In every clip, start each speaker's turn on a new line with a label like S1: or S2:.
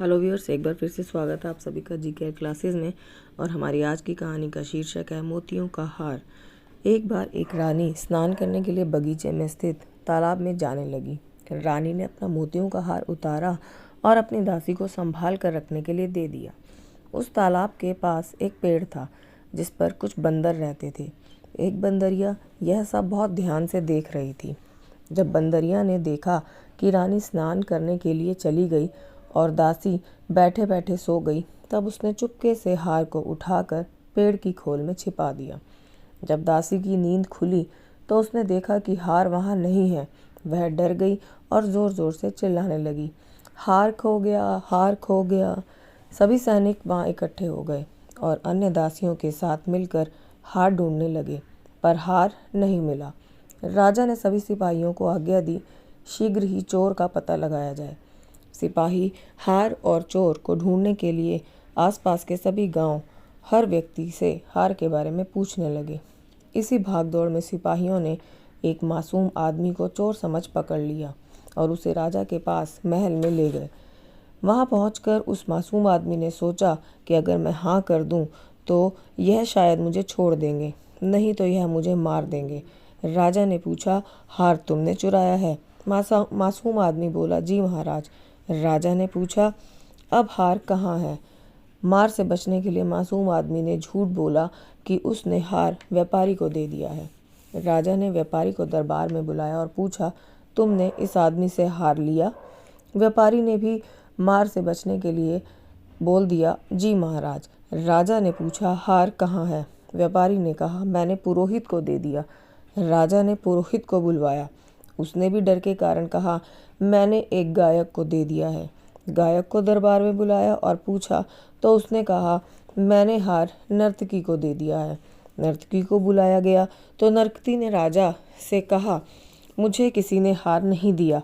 S1: Hello viewers, एक बार फिर से स्वागत है आप सभी का जीके क्लासेस में। और हमारी आज की कहानी का शीर्षक है मोतियों का हार। एक बार एक रानी स्नान करने के लिए बगीचे में स्थित तालाब में जाने लगी। रानी ने अपना मोतियों का हार उतारा और अपनी दासी को संभाल कर रखने के लिए दे दिया। उस तालाब के पास एक पेड़ था जिस पर कुछ बंदर रहते थे। एक बंदरिया यह सब बहुत ध्यान से देख रही थी। जब बंदरिया ने देखा कि रानी स्नान करने के लिए चली गई और दासी बैठे बैठे सो गई, तब उसने चुपके से हार को उठाकर पेड़ की खोल में छिपा दिया। जब दासी की नींद खुली तो उसने देखा कि हार वहाँ नहीं है। वह डर गई और ज़ोर ज़ोर से चिल्लाने लगी, हार खो गया, हार खो गया। सभी सैनिक वहाँ इकट्ठे हो गए और अन्य दासियों के साथ मिलकर हार ढूंढने लगे, पर हार नहीं मिला। राजा ने सभी सिपाहियों को आज्ञा दी, शीघ्र ही चोर का पता लगाया जाए। सिपाही हार और चोर को ढूंढने के लिए आसपास के सभी गांव हर व्यक्ति से हार के बारे में पूछने लगे। इसी भागदौड़ में सिपाहियों ने एक मासूम आदमी को चोर समझ पकड़ लिया और उसे राजा के पास महल में ले गए। वहां पहुंचकर उस मासूम आदमी ने सोचा कि अगर मैं हाँ कर दूं तो यह शायद मुझे छोड़ देंगे, नहीं तो यह मुझे मार देंगे। राजा ने पूछा, हार तुमने चुराया है? मासूम आदमी बोला, जी महाराज। राजा ने पूछा, अब हार कहाँ है? मार से बचने के लिए मासूम आदमी ने झूठ बोला कि उसने हार व्यापारी को दे दिया है। राजा ने व्यापारी को दरबार में बुलाया और पूछा, तुमने इस आदमी से हार लिया? व्यापारी ने भी मार से बचने के लिए बोल दिया, जी महाराज। राजा ने पूछा, हार कहाँ है? व्यापारी ने कहा, मैंने पुरोहित को दे दिया। राजा ने पुरोहित को बुलवाया। उसने भी डर के कारण कहा, मैंने एक गायक को दे दिया है। गायक को दरबार में बुलाया और पूछा तो उसने कहा, मैंने हार नर्तकी को दे दिया है। नर्तकी को बुलाया गया तो नर्तकी ने राजा से कहा, मुझे किसी ने हार नहीं दिया।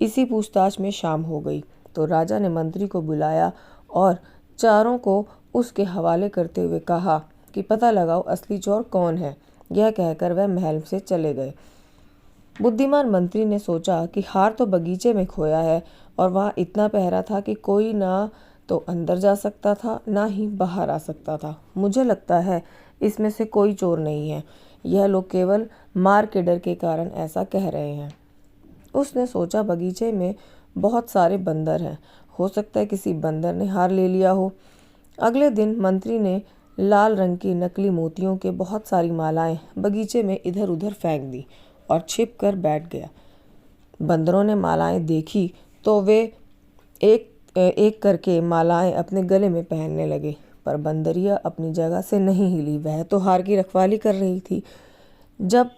S1: इसी पूछताछ में शाम हो गई तो राजा ने मंत्री को बुलाया और चारों को उसके हवाले करते हुए कहा कि पता लगाओ असली चोर कौन है। यह कहकर वह महल से चले गए। बुद्धिमान मंत्री ने सोचा कि हार तो बगीचे में खोया है और वहाँ इतना पहरा था कि कोई ना तो अंदर जा सकता था ना ही बाहर आ सकता था। मुझे लगता है इसमें से कोई चोर नहीं है, यह लोग केवल मार के डर के कारण ऐसा कह रहे हैं। उसने सोचा, बगीचे में बहुत सारे बंदर हैं, हो सकता है किसी बंदर ने हार ले लिया हो। अगले दिन मंत्री ने लाल रंग की नकली मोतियों के बहुत सारी मालाएं बगीचे में इधर उधर फेंक दी और छिप कर बैठ गया। बंदरों ने मालाएं देखी तो वे एक एक करके मालाएं अपने गले में पहनने लगे, पर बंदरिया अपनी जगह से नहीं हिली। वह तो हार की रखवाली कर रही थी। जब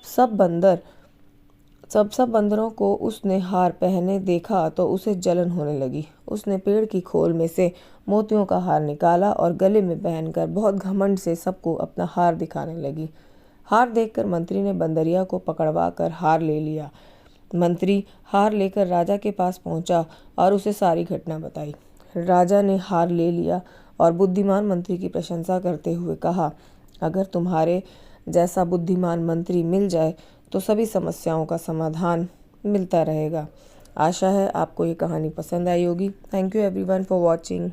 S1: सब बंदरों को उसने हार पहने देखा तो उसे जलन होने लगी। उसने पेड़ की खोल में से मोतियों का हार निकाला और गले में पहनकर बहुत घमंड से सबको अपना हार दिखाने लगी। हार देखकर मंत्री ने बंदरिया को पकड़वा कर हार ले लिया। मंत्री हार लेकर राजा के पास पहुंचा और उसे सारी घटना बताई। राजा ने हार ले लिया और बुद्धिमान मंत्री की प्रशंसा करते हुए कहा, अगर तुम्हारे जैसा बुद्धिमान मंत्री मिल जाए तो सभी समस्याओं का समाधान मिलता रहेगा। आशा है आपको ये कहानी पसंद आई होगी। Thank you everyone for watching.